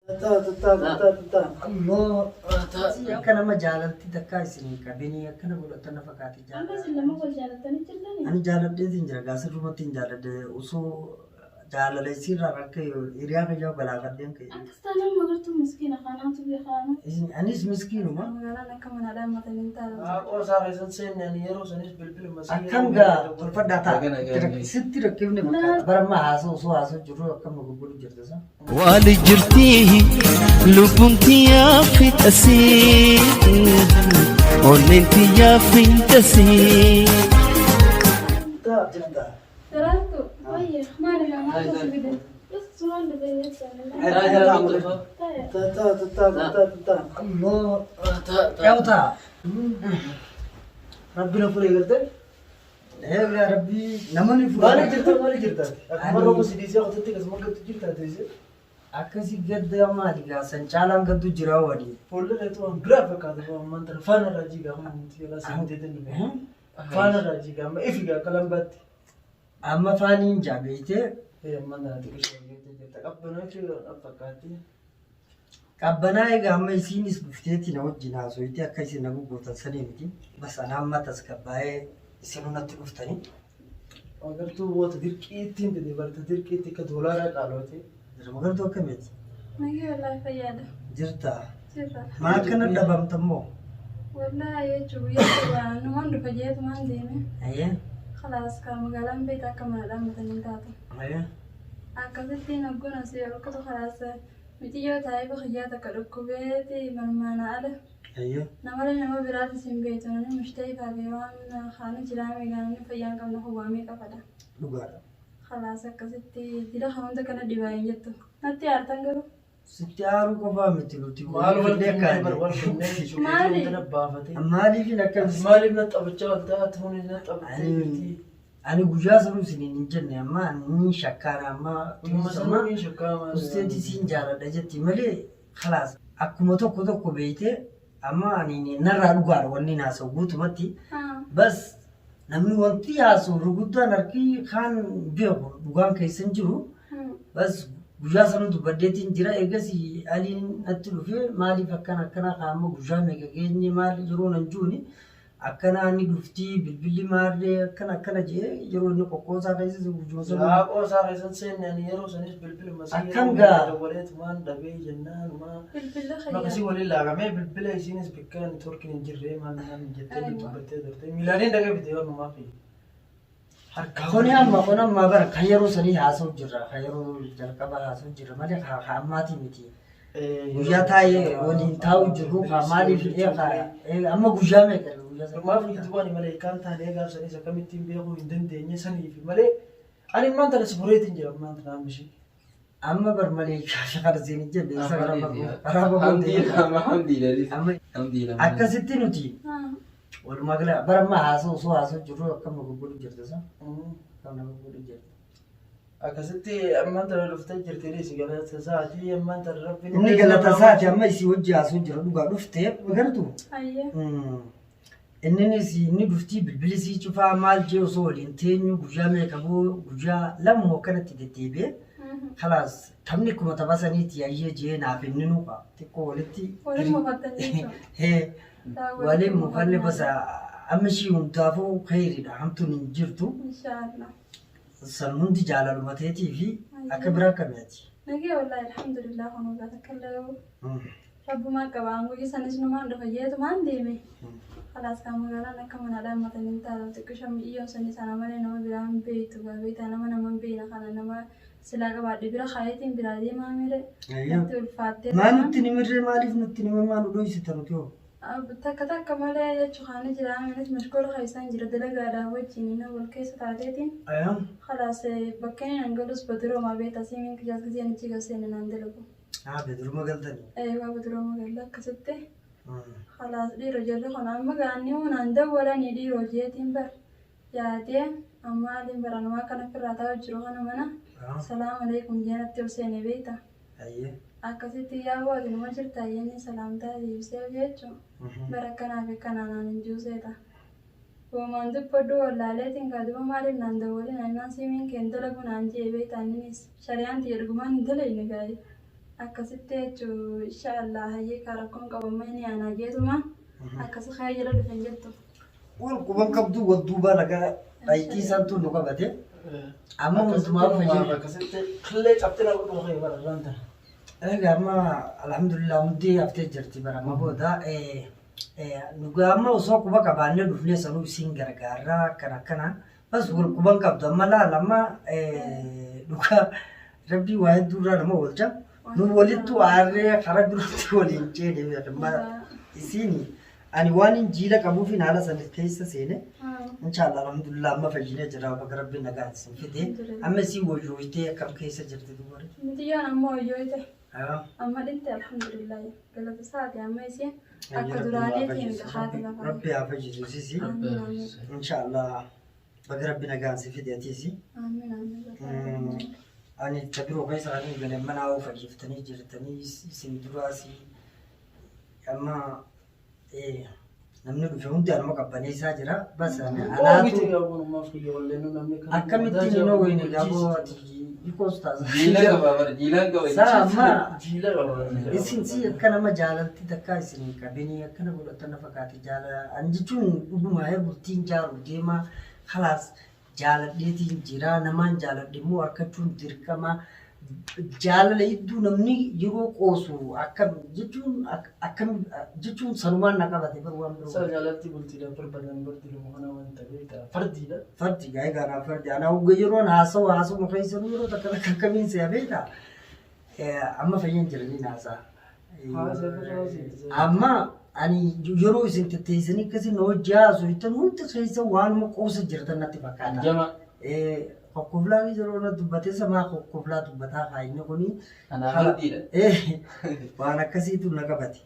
الله أنا ما جالت تكاسني كبني أنا بقول أنا فكاتي أنا بس لما قلت جالتني جلني. أنا جالت دي زنجر قاسر روما تنجالت وسو جالت يصير رأيك إريا كجاو بلا كدين كي. أكستانا ما قلت مسكينة خانات بيخانة. أنا مسكين ما. أنا كمان على ما تنتظر. أو صار يزن سين يعني يروح سنيس بالبيل مسكين. أكم جا ترفع داتا ستي ركبني بكرة برا ما حاسو سو حاسو جرو أكم نقول جرتسا. والي جرتيه لبنتي يا في تسي وننتي يا في تسي. جرتا. دراسته ويا ما لنا ما تصير بس سؤال بدي أسأله. الله يا وتا ربنا فري قدر يا ربي نمني فري مالي جرتا مرة بس ديسي أخذت تيجي اسمه قد جرتا ديسي akkasi gadda maali gaa sancaalaan gaddu jiraa wadi فولا لا تو غراف كذا ما أنت فانا راجيكا هم تيلا سنتين فانا راجيكا ما إفيكا كلام بات amma faaniin jaabeete هي ما أنا تكشف جرتا أبنا شو أفكاتي qabbanaa egaa amma isiinis bufteetti na wajjin haasoyite akka isin nagu gootan sadii miti bas ana amma tasgabbaa'ee isin natti dhuftanii अगर तू वो तो दिरकीतिन ते बरता दिरकीति का डॉलर कालो थे magartuu akkamiiti نجي والله فياده. jirta شوفها. maa akkana dhabamtammoo والله يجوا يجوا نوان رفجيت ما عندي ayyee خلاص كان مقالن بيتا كمان لا مثلا تاتا. ayyee أكذبتي نقول نسير كده خلاص متيجي تايب خياتك ركوبيتي من ما نعرف. ayyee نمر نما براد سيمبيت أنا مشتاق كابيوان خانة جرامي كان فيان كم نهو وامي كفدا. dhugaadha خلاص أكذبتي ترى خانة كنا ديواين جتو. نتي أرتنجرو. sitti aaruu qofaa miti nuti مال walii ولا fidee كان ولا kaane كان شو مالي. كده بافته maaliifin akkam مالي من طبچا ودا توني من طبتي ani guyyaa sanuu isiniin hin jenne amma inni shakkaan amma مثلا مين شو كمان usteeti siin jaaladha jetti malee khalaas akkuma tokko beeyte amma ani narraa dhugaadha wanni naasa'u guutumatti bas namni wanti haasa'u ruguddaan harkii kaan beeku dhugaan keessan jiru bas guyyaa sanuu dubbaddeetiin jira eegas aliin natti dhufe maaliif akkana qaama guyyaa meeqa geenye maali yeroo nan juuni akkana inni dhuftii bilbilli maarree akkana jee yeroo inni qoqqoosaa keessatti gujjoo sana لا أو صار يزن سين يعني يروح سنيس بالبيل مسكين أكم جا. وليت ما دبي جنان ما بالبلة ما كسي خيال. ولي لا عمي بالبيل يسينس بكان تركي نجري ما من جتة تبتة درتة ميلانين دقة بتيار ما في kuni amma bara kan yeroo sanii haasa'u jirra kan yeroo jalqaba haasa'u jirra malee kan ammaatii miti guyyaa taa'ee waliin taa'u jirru kan maaliif amma guyyaa meeqa guyyaa ما في جواني ملأ كان تاني قال سنيس كميتين بيهو يندن دنيا سني في ملأ أنا ما أنت نسبوريت إنجا ما أنت نعم بشي amma bar malee shakar zeenii jedhe isa garaba alhamdulillah akkasitti nuti walumaa gala bara amma haasa'u osoo haasa'u jirru akkam nu gurguru jirta sa akkam nama gurguru jirta akkasitti amma anta dhuftee jirtanii si galata sa'aatii amma anta rabbi inni galata isaati amma isii wajji haasa'u jira dhugaa dhuftee gartuu أيه. inni dhuftii bilbilisii cufaa maal jee osoo waliin teenyu guyyaa meeqabuu guyyaa lama akkanatti deddeebi'ee khalaas taphni kuma tapha saniitti ayyee jee naaf inni nuuqa xiqqoo walitti ولم أفتني. hee waliin mufanne basa amma ishii hundaafuu khayriidha hamtuun hin jirtu إن شاء الله. san hundi jaalalumateetii fi akka biraa akkamiiti. نجي والله الحمد لله هون بتكلم. رب ما كبان وجي سنة ما عنده فجيت ما عندي خلاص كان مقالة أنا كمان على ما تنين تكشم إياه سنة سنة ما لنا ما بيرام بيت وبيت أنا ما بينا خلنا ما سلاك بعد بيرا خايتين بيرادي ما ميرة تقول فاتي maa nutti nimirree maaliif nutti nimee maa nu dhoysitanu too بتكتك كمان يا شخانة جرام ناس مشكور خايسان جرد لقى على وجهنا والكيس تعديتين ayaan خلاص بكين نقولس بدرو ما بيت أسيمين كجاز كذي أنا تيجي سين نندلكو bedruma galtanii أيوة بدرو ما قال لك كسبته خلاص دي رجال خنا أما قاني وناندا ولا ندي رجيتين بر جاتي أما لين برا ما كان في راتا وجرو خنا منا السلام عليكم جانا توسين بيتا ayyee أكسيتي يا واد ما جرت أيني سلام تادي يوسف يجوا بركنا في كنانا نجوزيتا وما ندب بدو ولا لاتين كادو ما لين ناندا ولا نانا سيمين كندلا كنا نجي بيتا نيس شريان تيرجمان دلائي نجاي akkasitti jechuun inshaallah hayyee karakkoon qabamanii aanaa jeetuma akkasi kaayyaa dhufan jettu. Wal quban qabdu wal duuba laga dhaayitii isaantu nu qabate. Amma hundumaa fayyadu. akkasitti qillee cabxii na godhu kee bara ranta. Egaa amma alhamdulillah hundi haftee jirti bara amma booda nugaa amma osoo quba qabaannee dhufnee sanuu isiin gargaarraa akkana bas wal quban qabdu amma laalama dhugaa rabbii waa hedduurraa nama oolcha. Nu walittu aarree karaa biratti waliin ceene isiin ani waan jiila qabuuf haala sana keessa seene inshallah alhamdulillah amma fayyinee jira bakka rabbiin nagaan isin fide amma si wajjooytee akkam keessa jirti dubara. Mitiyyaan ammoo wajjooyte. Amma dhitte alhamdulillah galata isaati amma isiin akka duraaniitiin gahaati lafa. Rabbi haa fayyisu sisi inshallah bakka rabbi nagaan isin fide atiisi. Ani tabiroo keessa ani galee mana haa fayyiftanii jirtanii isin duraasi amma namni dhufe hundi anuma qabbaneessaa jira. Bas anaatu akkamitti ni wayne gaaboo bikoos taasa. Jiilaan qaba. Saa amma isin si akka nama jaalalti takka isin qabinii akkana godhatan fakkaate jaalala ani jechuun dhuguma bultiin jaaru deema khalaas jaaladheetiin jira namaan jaaladhe immoo harkachuun dirqama. Jaalala hedduu namni yeroo qoosu akkam jechuun sanumaan na qabate bar waan biroo. Saa jaalatti bultiidhaan barbaadan bardiidhaan kana wanta beektaa fardiidha. Fardi gaa'ee gaanaa fardi ana hogga yeroon haasa'u keessa yeroo takka takka akkamiin se'a beektaa amma fayyan jiranii naasaa. Amma ani yeroo isin tetteessanii akkasii na hojii haasa'u ittiin hundi keessa waanuma qoosa jirtan natti fakkaata. Jama. Kokkoflaa yeroo na dubbatee samaa kokkoflaa dubbataa kaayinni kuni. Anaafadhiidha. Waan akkasiitu na qabate.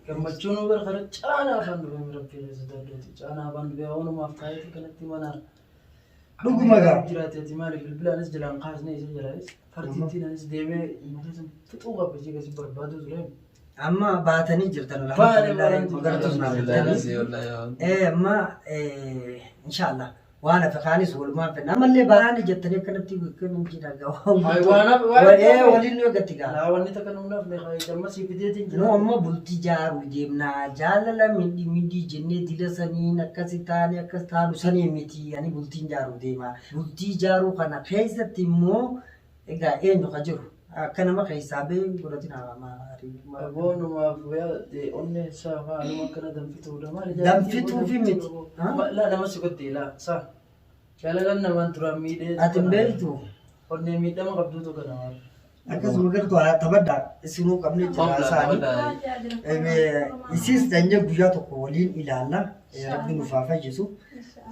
Gammachuun bara kana caanaa afaan dhufee rabbii keessa daddooti. Caanaa afaan dhufee walumaaf taa'eeti kanatti mana. Dhuguma gaa. Jiraateeti maaliif bilbilaanis jalaan kaasnee isa jalaanis fardiittiinis deemee fixuu qaba ishee kasi barbaadu ture. Amma baatanii jirtan alhamdulillah magartus naaf amma inshallah waan afaanis walumaan fenna ammallee baane jettanii akkanatti kan jira waliin yoo gatti gaa laawwanni takka numuudhaaf meeqa jamma si fideetiin jira no amma bultii jaaruu deemnaa jaalala midii jennee dila saniin akkas taane akkas taanu sanii miti ani bultiin jaaruu deema bultii jaaruu kana keessatti immoo egaa eenyu ka jiru akka nama keessaa bee godhatin Aboonumaaf onnee isaa fa'aa nama akkana danfituudha maali danfituufi miti laa nama si gottee laa saa jaalalaan namaan turaan miidhee ati hin beektu onnee miidhama qabduutu kana maal akkasuma gartuu taphadhaa isinuu qabnee jira isaanii isiis danyee guyyaa tokko waliin ilaalla rabbi nuuf haa fayyisu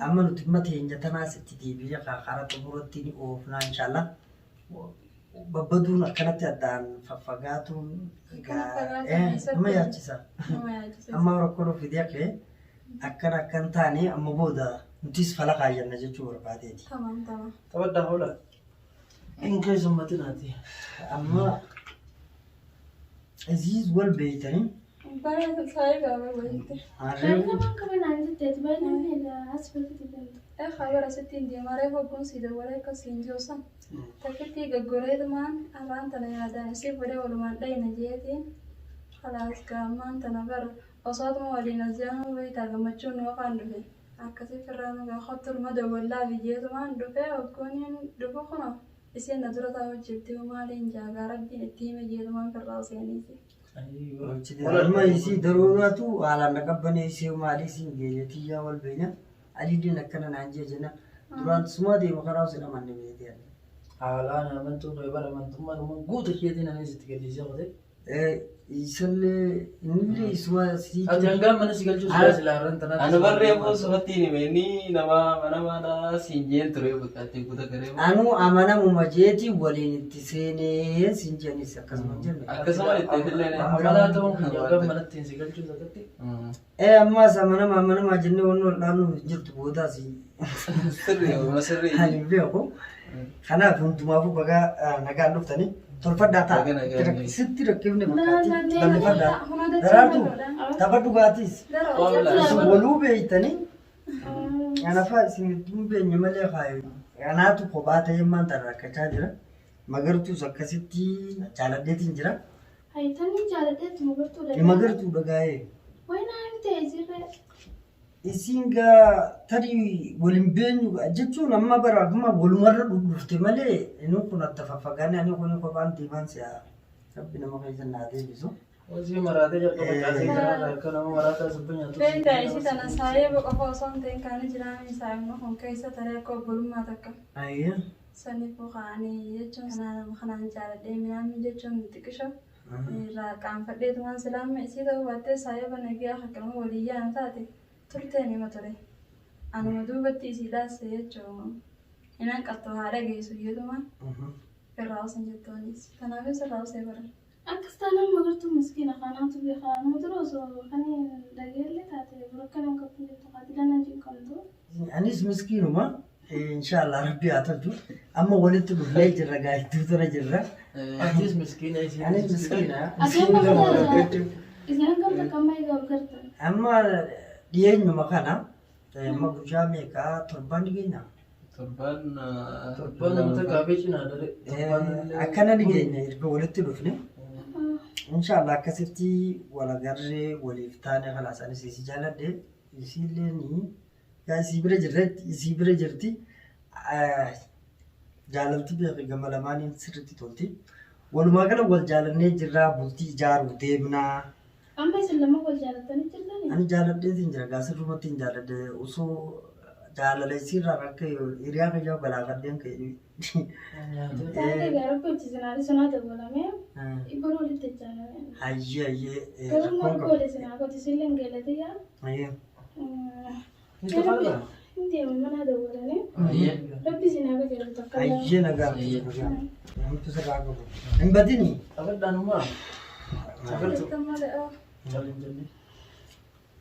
amma nuti dhimma teenya tanaas itti deebi'ee karaa xumuratti ni oofnaa inshallah babbaduun akkanatti addaan faffagaatuun nama yaachisa amma rakkoo fidee kee akkan taane amma booda nutis fala kaayyanna jechuu barbaadeeti. Taphadhaa hoola hin keessummatinaati amma aziz wal beeytanii Baay'ee saayii gaafii walitti. Habara sittiin deemaree hogguun si dabalee akkasiin joosan. Takkitti gaggoreetumaan afaan tana yaadaan isii fudhee walumaan dhayina jeetiin halaas gaammaan tana bara osootuma waliin asjaamu beektaa gammachuun nu afaan dhufe. Akkasii firraa nugaa hottuluma dawwallaa biyyeetumaan dhufee hogguun dhufu kunoo isiin na dura taa'u jirti maaliin jaagaa rabbiin itti hime jeetumaan firraa seeniiti. Amma isii daruuraatu haalaan na qabbanee isii maalii isiin geejjatiyyaa wal beenya adiiddiin akkana naan jee jenna duraan suma deemu karaa osoo namanne beekee haalaan amantuu kee bara amantummaan guutuu isheetiin anis itti gadhiisee qote isallee inni isuma sii ati hangaan mana si galchuu silaa silaa tanaa Anu barree boosumatti hime ni nama mana mana siinjeen ture bakkaatti guuta garee. anu amanamuma jeetii waliin itti seenee siin jeenis akkasuma jenne Akkasuma itti fillee amanaa ta'uun kun hangaan manatti si galchuu sakatti ammaas amanama jennee waan ol dhaanu jirtu boodaas sirrii ani beeku kanaaf hundumaafuu bagaa nagaan dhuftanii tolfadhaa ta'a sitti rakkifne bakkaatti lammifadhaa daraartu tapha dhugaatiis waluu beeytanii anafaa isin beenya malee kaayu anaatu kophaa ta'ee maan tana rakkachaa jira magartuus akkasitti jaaladheetiin jira Hai tani jaaladheetu magartuu dha. Magartuu dhagaa'ee. Wayna ani ta'e jirre. Isin gaa tarii waliin beenyu jechuun amma baraafuma walumarra dhufte malee inni kun adda faffagaanii ani kun kophaan deemaan si'a rabbi nama keessan naa deebisu. Hojii maraatee jalqaba kaasee garaa akka nama maraataa sabba nyaatu. Beektaa ishii tana saayee boqofa osoo hin ta'in kaanii jiraanii saayimmoo kun keessa taree akka obbolummaa takka. Ayya. Saniifuu kaanii jechuun kanaan jaaladhee midhaan jechuun xiqqisha. Irraa qaanfadheetumaan silaamma isii ta'uu baattee saayee banagee akkama waliyyaan taate turtee nima ture. Anuma duubatti isii dhaase jechuun hin hanqattu haadha geessu jedhuma. Irraa osan jettoonis. Kanaafuu sirraa osee baran. Akkas taanaan magartuu miskiina kanaatu beekaa nama dura osoo kan dhageellee taate bakka nama qabdu jettu qaatilan hin qabdu. Anis miskiinuma inshallah rabbi haa tolchu amma walitti dhufnee jirra gaayittuu tana jirra. Atis miskiina isiin. Anis miskiina. Isin hangam takka amma egaa gartan. Amma dhiyeenyuma kana amma guyyaa meeqaa torban dhigeenya. Torban namta gaafee cinaa dare. Akkana dhigeenya erga walitti dhufne. Inshallah akkasitti wal agarree waliif taane kalaas anis isii jaaladhe isiillee yaa isii bira jirti jaalalti beeku gama lamaaniin sirriitti tolti. Walumaa gala wal jaalannee jirraa bultii ijaaruu deemnaa. Amma isin lama wal jaalattanii jirtanii? Ani jaaladheetiin jira gaasirrumatti hin jaaladhe osoo jaalala isiirraa akka hiriyaa kiyyaa balaafadheen ka'e. Taatee gaara kochisinaarii sunaa dabalamee ibboo walitti jaalame. Hayyee. Garuu maal goole sinaa kochisiillee hin geelatiyyaa? Hayyee. Hindi mana dabalanii. Rabbi sinaa gajeelatu akka Hayyee nagaa. Namtu sirraa qabu. Hin badini. Abaddaanummaa.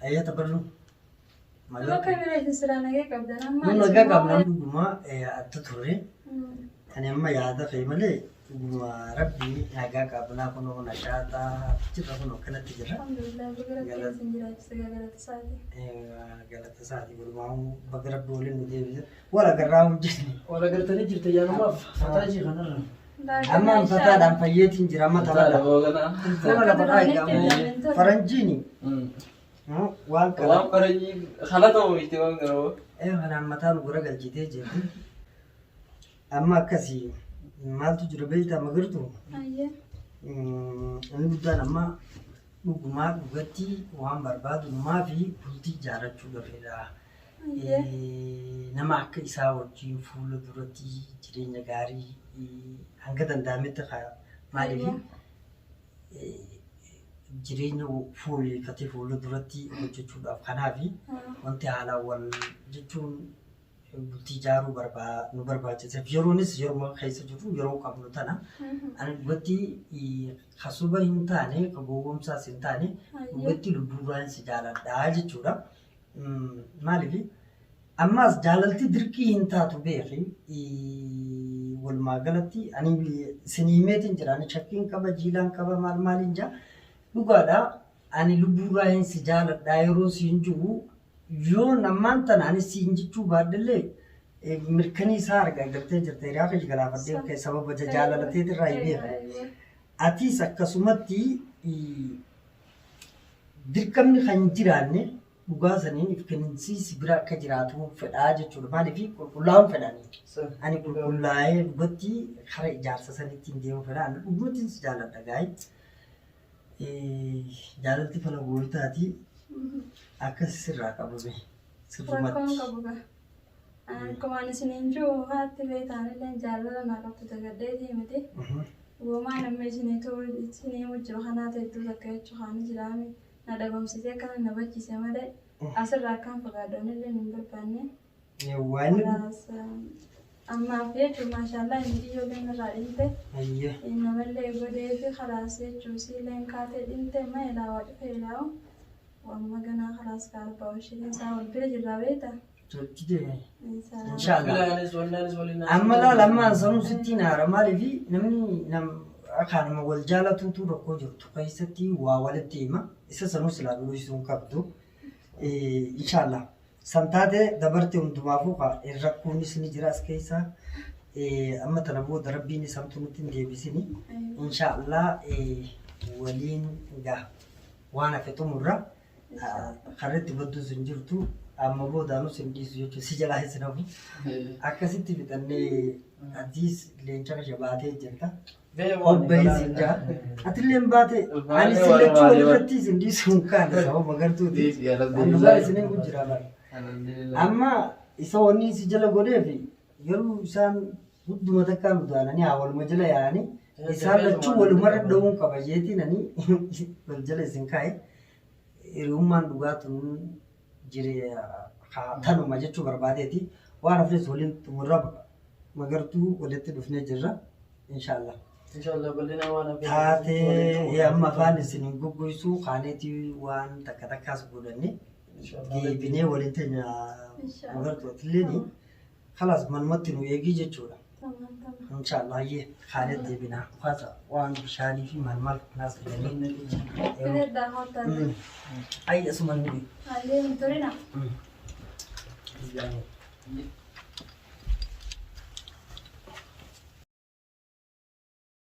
Hayyee taphadhu. Bakka biraatti sirraa nagee qabdan amma. Nun nagaa qabnaan dhugumaa adda ture. Ani amma yaada fe'e malee dhuguma rabbi nagaa qabnaa kunoo nashaataa jirra kunoo kanatti jirra. Alhamdulillah bagara keessan jiraachisa galata isaati. Galata isaati gurmaa'uu bakka rabbi waliin nu deebise. Wal agarraa hojjetni. Wal agartanii jirte yaanumaaf fataa ishee kanarra. Amma fataadhaan fayyeetiin jira amma taphaadha. Nama lafa kaayyaamu faranjiini. Waan kana. Waan faranjii kana ta'uu miti waan garuu. Kanaan mataan gura galchitee jirti. Amma akkasii maaltu jira beektaa magartuu? Hayyee. Inni guddaan amma dhugumaa dhugatti waan barbaadu numaa fi bultii ijaarrachuu gafedha. Nama akka isaa wajjin fuula duratti jireenya gaarii hanga danda'ametti maaliif jireenya fooyyeffatee fuula duratti hojjechuudhaaf kanaaf wanti haalaan wal jechuun bultii ijaaruu nu barbaachiseef yeroonis yeroo keessa jirru yeroo qabnu tana ani dhugatti kasuba hin taane ka gowwoomsaas hin taane dhugatti lubbuudhaan si jaaladhaa jechuudha. Maaliif ammaas jaalalti dirqii hin taatu beeki walumaa galatti ani siniimeetiin jira ani shakkiin qaba jiilaan qaba maaliin jaa dhugaadha ani lubbuudhaan si jaaladhaa yeroo siin jiru yoo namaan tana ani siin jechuu baadillee mirkanii isaa argaa gartee jirte hiriyaa fi galaafadhee kee sababa jaalalateet irraa beeka. Atis akkasumatti dirqamni kan jiraanne dhugaa saniin if kennisiisi bira akka jiraatu fedhaa jechuudha. Maaliif qulqullaa'uun fedhanii. Ani qulqullaa'ee dhugatti kara ijaarsa sanitti hin deemu fedhaa. Ani dhuguttiin si jaaladha gaa'e. Jaalalti fala gooltaati. Akkas sirraa qabame. Rakkoon qabu gaa. Akkuma ani isiniin jiru haatti beektaanillee jaalala naa qabdu tagaddeetii miti. Uumamaa namni isinii wajjin kanaa ta'ettuu takka jechuu haani jiraame. Na dhabamsiisee akkana na bachiise malee asirraa akkaan fagaaddoonillee hin barbaanne. Ammaaf jechuun maashaallah inni ijoolleen irraa dhinte. Namallee godhee fi kalaas jechuun siileen kaatee dhinte ma ilaawaa dhufe ilaa'u. Wamma ganaa kalaas kaarbaa isheen isaa wal bira jirraa beektaa? Inshaallah. Amma laala ammaan sanuu sitti naara maaliif namni akaanuma wal jaalatuutu rakkoo jirtu keessatti waa walitti hima isa sanuu silaa dhuluusuun qabdu. Inshaallah. Santaate dabarte hundumaafuu rakkoonnis ni jira as keessa. Amma tana booda rabbiin samtuu nutti hin deebisini. Inshaallah waliin egaa waan hafe xumurra karratti badduu sun jirtu amma boodaanuu sin dhiisu jechuudha si jalaa hin sinafu akkasitti fixannee adiis leenca shabaatee jirta. Obbees jaa atillee baate ani sillachuu walirratti sin dhiisuun kaan sababa gartuuti andugaa isineen kun jira bara amma isa wanni si jala godheefi yeroo isaan gudduma takkaan udaananii haa waluma jala yaa'anii isaan lachuu walumarra dha'uun qaba jeetiin ani wal jala isin kaa'e hiriyummaan dhugaatuun jiree tanuma jechuu barbaadeeti waan hafes waliin xumurra magartuu walitti dhufnee jirra inshaallah. Inshallah bal'ina waan hafe. Taatee amma afaan isin gugguisuu kaaneetii waan takka takkaas godhanne deebinee waliin teenya magartootillee kalaas manumatti nu eegii jechuudha. Inshallah hayyee kaanet deebinaa uffata waan bishaanii fi maal kanaas fidanii. Filadhaa hoottan. Ayya asuman nuyi. Haalli hin turina.